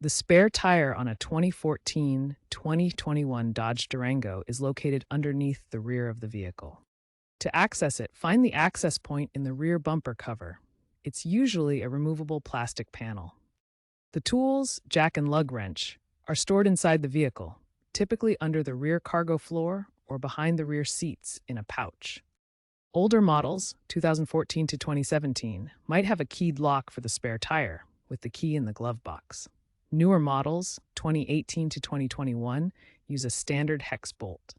The spare tire on a 2014-2021 Dodge Durango is located underneath the rear of the vehicle. To access it, find the access point in the rear bumper cover. It's usually a removable plastic panel. The tools, jack and lug wrench, are stored inside the vehicle, typically under the rear cargo floor or behind the rear seats in a pouch. Older models, 2014 to 2017, might have a keyed lock for the spare tire, with the key in the glove box. Newer models, 2018 to 2021, use a standard hex bolt.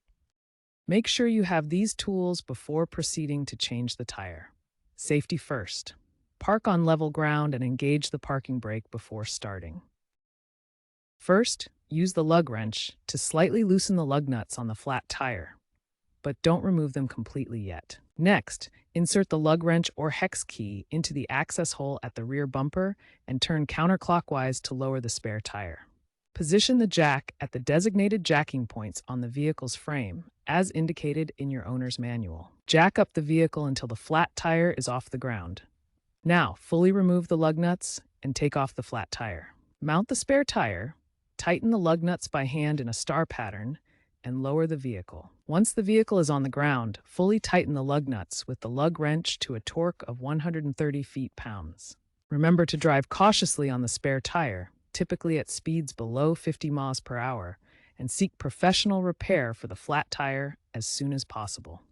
Make sure you have these tools before proceeding to change the tire. Safety first. Park on level ground and engage the parking brake before starting. First, use the lug wrench to slightly loosen the lug nuts on the flat tire, but don't remove them completely yet. Next, insert the lug wrench or hex key into the access hole at the rear bumper and turn counterclockwise to lower the spare tire. Position the jack at the designated jacking points on the vehicle's frame, as indicated in your owner's manual. Jack up the vehicle until the flat tire is off the ground. Now, fully remove the lug nuts and take off the flat tire. Mount the spare tire, tighten the lug nuts by hand in a star pattern, and lower the vehicle. Once the vehicle is on the ground, fully tighten the lug nuts with the lug wrench to a torque of 130 feet-pounds. Remember to drive cautiously on the spare tire, typically at speeds below 50 miles per hour, and seek professional repair for the flat tire as soon as possible.